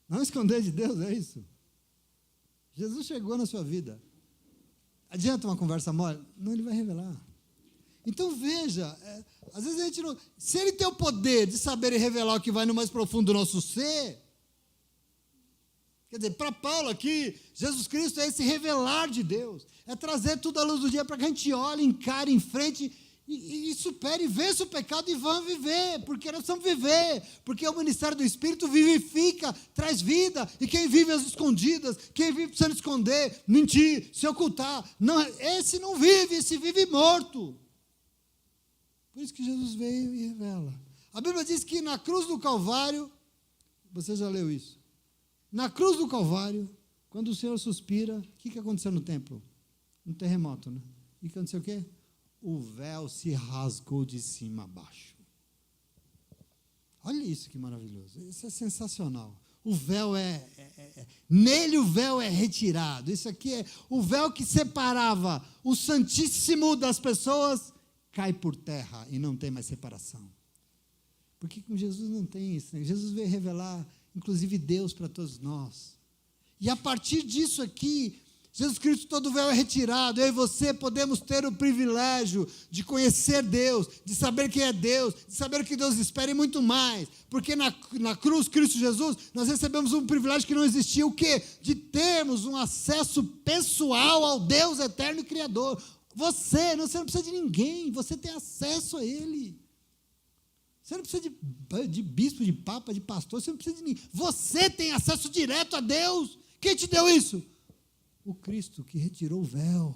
Não esconder de Deus, é isso? Jesus chegou na sua vida. Adianta uma conversa mole? Não, ele vai revelar. Então veja, às vezes a gente não... Se ele tem o poder de saber e revelar o que vai no mais profundo do nosso ser... Quer dizer, para Paulo aqui, Jesus Cristo é esse revelar de Deus, é trazer tudo à luz do dia para que a gente olhe, encare, enfrente e supere, vença o pecado e vá viver, porque nós precisamos viver, porque o ministério do Espírito vivifica, traz vida, e quem vive às escondidas, quem vive precisando esconder, mentir, se ocultar, não, esse não vive, esse vive morto. Por isso que Jesus veio e revela. A Bíblia diz que na cruz do Calvário, você já leu isso? Na cruz do Calvário, quando o Senhor suspira, o que aconteceu no templo? Um terremoto, né? E aconteceu o quê? O véu se rasgou de cima a baixo. Olha isso que maravilhoso. Isso é sensacional. O véu nele o véu é retirado. Isso aqui é o véu que separava o Santíssimo das pessoas, cai por terra e não tem mais separação. Porque com Jesus não tem isso, né? Jesus veio revelar inclusive Deus para todos nós. E a partir disso aqui, Jesus Cristo, todo o véu é retirado. Eu e você podemos ter o privilégio de conhecer Deus, de saber quem é Deus, de saber o que Deus espera e muito mais. Porque na cruz, Cristo Jesus, nós recebemos um privilégio que não existia, o quê? De termos um acesso pessoal ao Deus eterno e Criador. Você não precisa de ninguém, você tem acesso a Ele. Você não precisa de bispo, de papa, de pastor, você não precisa de ninguém. Você tem acesso direto a Deus. Quem te deu isso? O Cristo que retirou o véu.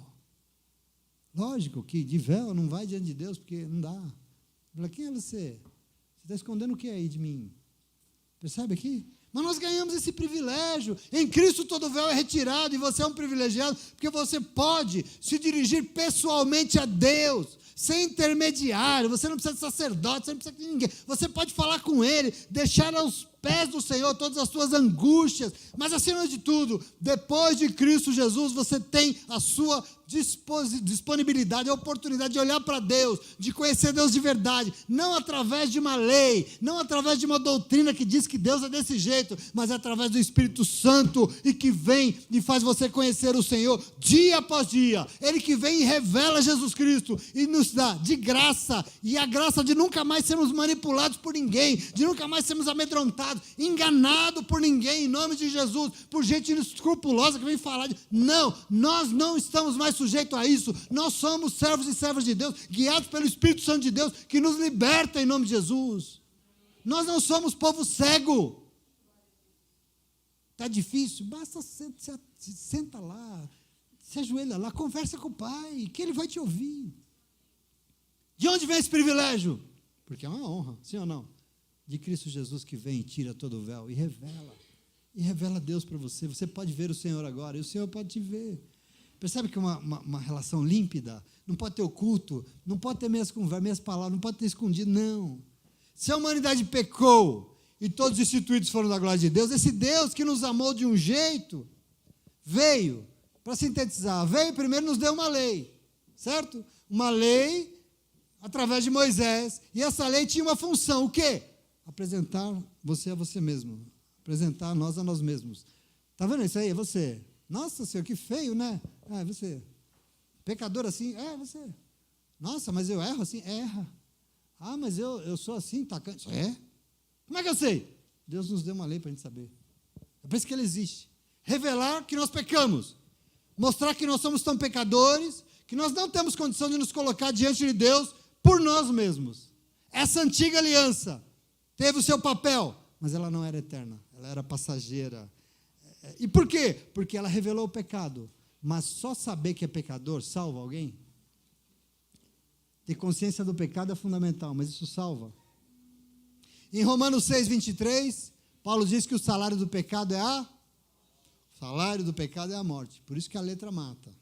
Lógico que de véu não vai diante de Deus, porque não dá. Fala, quem é você? Você está escondendo o que aí de mim? Percebe aqui? Mas nós ganhamos esse privilégio. Em Cristo todo véu é retirado e você é um privilegiado, porque você pode se dirigir pessoalmente a Deus, sem intermediário. Você não precisa de sacerdote, você não precisa de ninguém. Você pode falar com Ele, deixar aos pés do Senhor todas as suas angústias, mas acima de tudo, depois de Cristo Jesus, você tem a sua disponibilidade, a oportunidade de olhar para Deus, de conhecer Deus de verdade, não através de uma lei, não através de uma doutrina que diz que Deus é desse jeito, mas através do Espírito Santo, e que vem e faz você conhecer o Senhor dia após dia. Ele que vem e revela Jesus Cristo e nos dá de graça, e a graça de nunca mais sermos manipulados por ninguém, de nunca mais sermos amedrontados, enganado por ninguém, em nome de Jesus, por gente inescrupulosa que vem falar não, nós não estamos mais sujeitos a isso. Nós somos servos e servas de Deus, guiados pelo Espírito Santo de Deus, que nos liberta em nome de Jesus. Nós não somos povo cego. Está difícil? Basta senta lá, se ajoelha lá, conversa com o Pai, que Ele vai te ouvir. De onde vem esse privilégio? Porque é uma honra, sim ou não? De Cristo Jesus, que vem e tira todo o véu e revela Deus para você. Você pode ver o Senhor agora e o Senhor pode te ver. Percebe que é uma relação límpida? Não pode ter oculto, não pode ter meias conversas, meias palavras, não pode ter escondido, não. Se a humanidade pecou e todos instituídos foram da glória de Deus, esse Deus que nos amou de um jeito, veio, para sintetizar, veio primeiro nos deu uma lei, certo? Uma lei através de Moisés, e essa lei tinha uma função, o quê? Apresentar você a você mesmo, apresentar nós a nós mesmos. Está vendo isso aí? É você. Nossa Senhor, que feio, né? É você. Pecador assim? É você. Nossa, mas eu erro assim? Erra. Ah, mas eu sou assim, tacante? É. Como é que eu sei? Deus nos deu uma lei para a gente saber. É por isso que Ele existe. Revelar que nós pecamos. Mostrar que nós somos tão pecadores, que nós não temos condição de nos colocar diante de Deus por nós mesmos. Essa antiga aliança teve o seu papel, mas ela não era eterna, ela era passageira. E por quê? Porque ela revelou o pecado. Mas só saber que é pecador salva alguém? Ter consciência do pecado é fundamental, mas isso salva. Em Romanos 6, 23, Paulo diz que o salário do pecado é a morte. Por isso que a letra mata.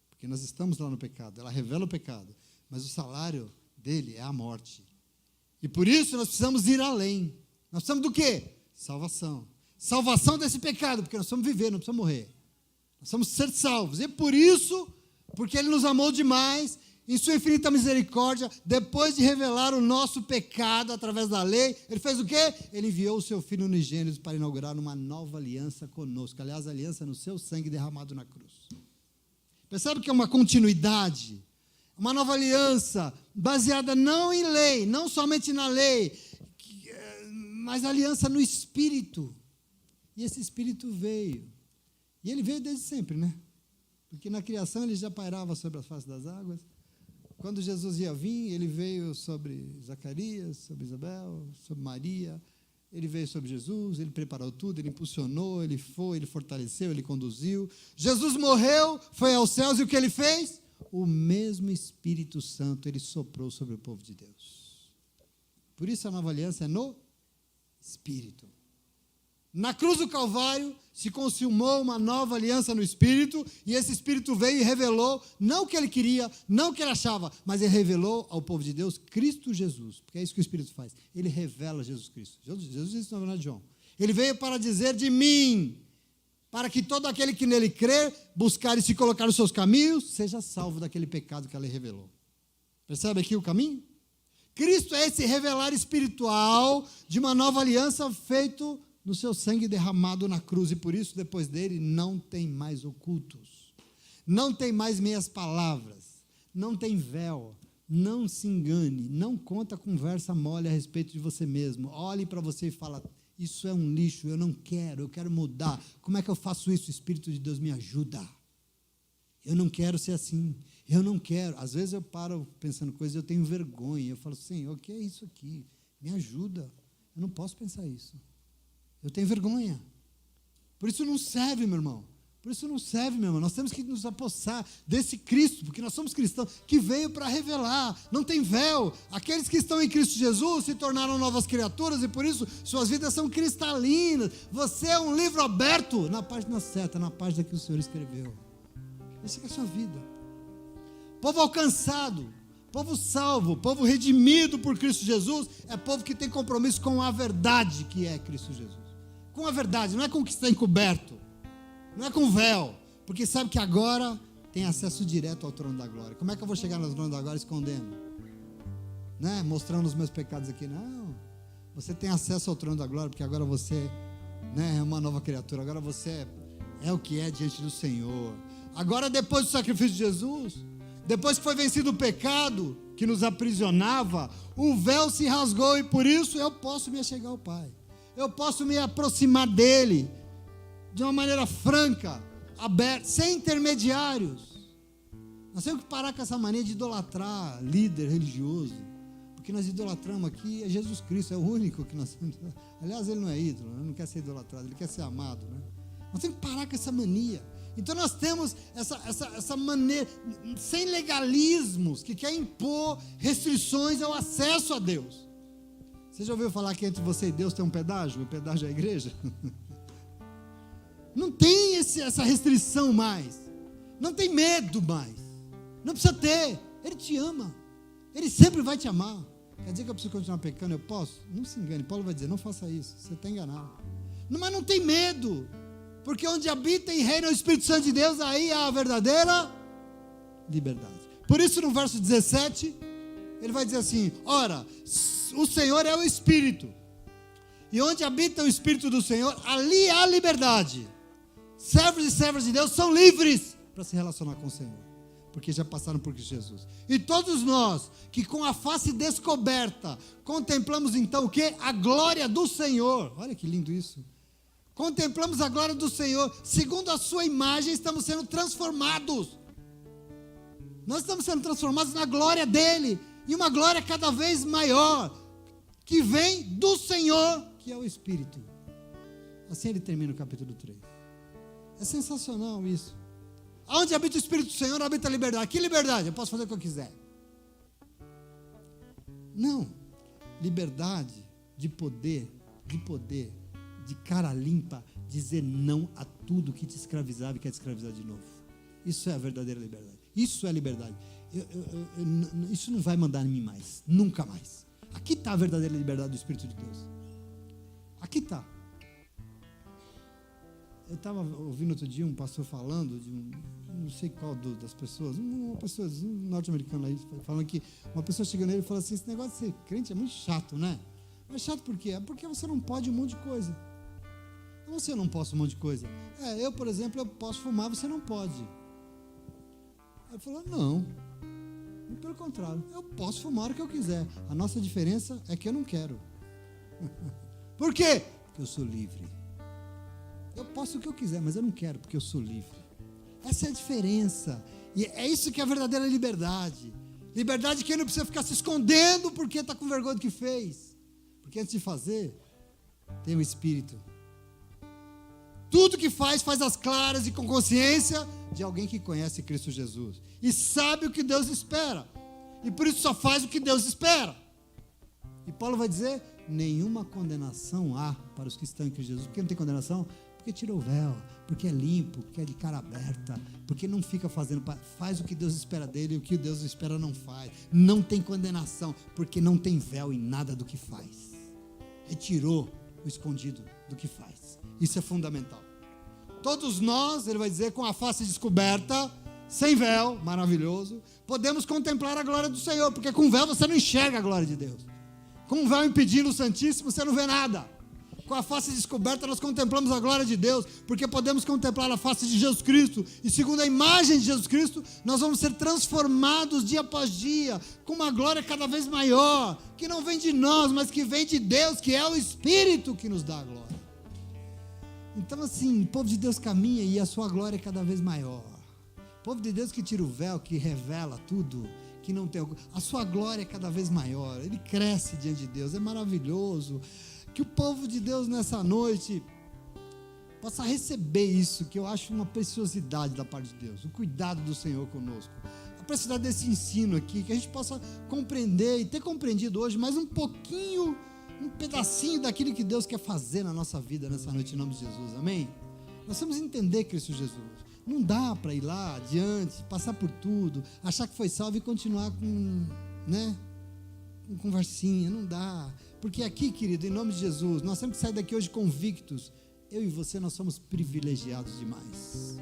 Porque nós estamos lá no pecado, ela revela o pecado, mas o salário dele é a morte. E por isso nós precisamos ir além. Nós precisamos do quê? Salvação. Salvação desse pecado, porque nós precisamos viver, não precisamos morrer. Nós precisamos ser salvos. E por isso, porque Ele nos amou demais, em sua infinita misericórdia, depois de revelar o nosso pecado através da lei, Ele fez o quê? Ele enviou o seu Filho unigênito para inaugurar uma nova aliança conosco. Aliás, a aliança no seu sangue derramado na cruz. Percebe que é uma continuidade? Uma nova aliança, baseada não em lei, não somente na lei, mas aliança no Espírito. E esse Espírito veio. E ele veio desde sempre, né? Porque na criação ele já pairava sobre a face das águas. Quando Jesus ia vir, ele veio sobre Zacarias, sobre Isabel, sobre Maria. Ele veio sobre Jesus, ele preparou tudo, ele impulsionou, ele foi, ele fortaleceu, ele conduziu. Jesus morreu, foi aos céus e o que ele fez? O mesmo Espírito Santo, ele soprou sobre o povo de Deus. Por isso a nova aliança é no Espírito. Na cruz do Calvário se consumou uma nova aliança no Espírito, e esse Espírito veio e revelou, não o que ele queria, não o que ele achava, mas ele revelou ao povo de Deus Cristo Jesus, porque é isso que o Espírito faz, ele revela Jesus Cristo. Jesus disse no Evangelho de João, ele veio para dizer de mim, para que todo aquele que nele crer, buscar e se colocar nos seus caminhos, seja salvo daquele pecado que ele revelou. Percebe aqui o caminho? Cristo é esse revelar espiritual de uma nova aliança feito no seu sangue derramado na cruz, e por isso, depois dele, não tem mais ocultos, não tem mais meias palavras, não tem véu, não se engane, não conta conversa mole a respeito de você mesmo, olhe para você e fala, isso é um lixo, eu não quero, eu quero mudar, como é que eu faço isso? O Espírito de Deus me ajuda, eu não quero ser assim, eu não quero, às vezes eu paro pensando coisas, eu tenho vergonha, eu falo, Senhor, o que é isso aqui? Me ajuda. Eu não posso pensar isso. Eu tenho vergonha. Por isso não serve, meu irmão. Por isso não serve, meu irmão. Nós temos que nos apossar desse Cristo, porque nós somos cristãos, que veio para revelar. Não tem véu. Aqueles que estão em Cristo Jesus se tornaram novas criaturas e por isso suas vidas são cristalinas. Você é um livro aberto na página certa, na página que o Senhor escreveu. Essa é a sua vida. Povo alcançado, povo salvo, povo redimido por Cristo Jesus, é povo que tem compromisso com a verdade que é Cristo Jesus. Com a verdade, não é com o que está encoberto. Não é com véu, porque sabe que agora tem acesso direto ao trono da glória. Como é que eu vou chegar no trono da glória escondendo? Né? Mostrando os meus pecados aqui. Não, você tem acesso ao trono da glória, porque agora você, né, é uma nova criatura. Agora você é o que é diante do Senhor. Agora, depois do sacrifício de Jesus, depois que foi vencido o pecado que nos aprisionava, o véu se rasgou e por isso eu posso me achegar ao Pai. Eu posso me aproximar dele de uma maneira franca, aberta, sem intermediários. Nós temos que parar com essa mania de idolatrar líder religioso, porque nós idolatramos aqui é Jesus Cristo, é o único que nós temos. Aliás, ele não é ídolo, ele não quer ser idolatrado, ele quer ser amado, né? Nós temos que parar com essa mania. Então nós temos essa maneira, sem legalismos, que quer impor restrições ao acesso a Deus. Você já ouviu falar que entre você e Deus tem um pedágio? O pedágio é a igreja? Não tem essa restrição mais. Não tem medo mais. Não precisa ter. Ele te ama. Ele sempre vai te amar. Quer dizer que eu preciso continuar pecando? Eu posso? Não se engane. Paulo vai dizer, não faça isso. Você está enganado. Não, mas não tem medo. Porque onde habita e reina o Espírito Santo de Deus, aí há a verdadeira liberdade. Por isso no verso 17, ele vai dizer assim, ora, o Senhor é o Espírito. E onde habita o Espírito do Senhor, ali há liberdade. Servos e servas de Deus são livres para se relacionar com o Senhor, porque já passaram por Cristo Jesus. E todos nós, que com a face descoberta, contemplamos então o quê? A glória do Senhor. Olha que lindo isso. Contemplamos a glória do Senhor, segundo a sua imagem, estamos sendo transformados. Nós estamos sendo transformados na glória dele, e uma glória cada vez maior, que vem do Senhor, que é o Espírito. Assim ele termina o capítulo 3. É sensacional isso. Onde habita o Espírito do Senhor, habita a liberdade. Que liberdade? Eu posso fazer o que eu quiser. Não. Liberdade de poder, de cara limpa, dizer não a tudo que te escravizava e quer te escravizar de novo. Isso é a verdadeira liberdade. Isso é liberdade. Isso não vai mandar em mim mais. Nunca mais. Aqui está a verdadeira liberdade do Espírito de Deus. Aqui está. Eu estava ouvindo outro dia um pastor falando de não sei qual das pessoas, uma pessoa, um norte-americano aí, falando que uma pessoa chegou nele e falou assim, esse negócio de ser crente é muito chato, né? Mas chato por quê? É porque você não pode um monte de coisa. Você não pode um monte de coisa. Eu, por exemplo, eu posso fumar, você não pode. Aí ele falou, não. Pelo contrário, eu posso fumar o que eu quiser. A nossa diferença é que eu não quero. Por quê? Porque eu sou livre. Eu posso o que eu quiser, mas eu não quero, porque eu sou livre. Essa é a diferença. E é isso que é a verdadeira liberdade. Liberdade que não precisa ficar se escondendo porque está com vergonha do que fez. Porque antes de fazer, tem o Espírito. Tudo que faz às claras e com consciência de alguém que conhece Cristo Jesus. E sabe o que Deus espera. E por isso só faz o que Deus espera. E Paulo vai dizer, nenhuma condenação há para os que estão em Cristo Jesus. Por que não tem condenação? Porque tirou o véu, porque é limpo, porque é de cara aberta, porque não fica fazendo, faz o que Deus espera dele e o que Deus espera não faz. Não tem condenação, porque não tem véu em nada do que faz. Retirou o escondido do que faz. Isso é fundamental. Todos nós, ele vai dizer, com a face descoberta, sem véu, maravilhoso, podemos contemplar a glória do Senhor, porque com véu você não enxerga a glória de Deus. Com o véu impedindo o Santíssimo, você não vê nada. Com a face descoberta, nós contemplamos a glória de Deus, porque podemos contemplar a face de Jesus Cristo, e segundo a imagem de Jesus Cristo, nós vamos ser transformados dia após dia, com uma glória cada vez maior, que não vem de nós, mas que vem de Deus, que é o Espírito que nos dá a glória. Então assim, o povo de Deus caminha e a sua glória é cada vez maior. O povo de Deus que tira o véu, que revela tudo, que não tem. A sua glória é cada vez maior, ele cresce diante de Deus, é maravilhoso. Que o povo de Deus nessa noite possa receber isso, que eu acho uma preciosidade da parte de Deus, o cuidado do Senhor conosco, a preciosidade desse ensino aqui, que a gente possa compreender e ter compreendido hoje mais um pouquinho, um pedacinho daquilo que Deus quer fazer na nossa vida nessa noite, em nome de Jesus, amém? Nós temos que entender Cristo Jesus. Não dá para ir lá adiante, passar por tudo, achar que foi salvo e continuar com conversinha, não dá. Porque aqui, querido, em nome de Jesus, nós temos que sair daqui hoje convictos. Eu e você, nós somos privilegiados demais.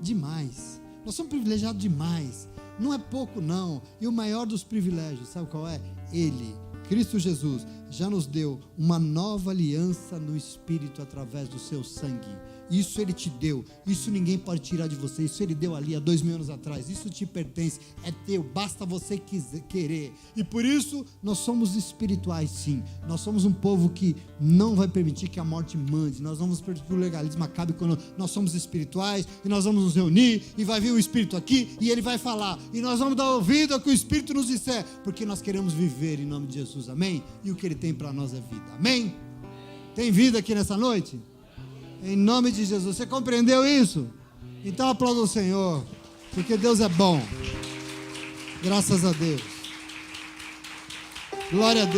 Demais. Nós somos privilegiados demais. Não é pouco, não. E o maior dos privilégios, sabe qual é? Ele, Cristo Jesus, já nos deu uma nova aliança no Espírito através do seu sangue. Isso Ele te deu, isso ninguém pode tirar de você, isso Ele deu ali há 2000 anos atrás, isso te pertence, é teu, basta você querer. E por isso nós somos espirituais, sim. Nós somos um povo que não vai permitir que a morte mande, nós vamos permitir que o legalismo acabe quando nós somos espirituais, e nós vamos nos reunir, e vai vir o Espírito aqui, e Ele vai falar, e nós vamos dar ouvido ao que o Espírito nos disser, porque nós queremos viver em nome de Jesus, amém? E o que Ele tem para nós é vida, amém? Tem vida aqui nessa noite? Em nome de Jesus, você compreendeu isso? Então aplauda o Senhor, porque Deus é bom. Graças a Deus. Glória a Deus.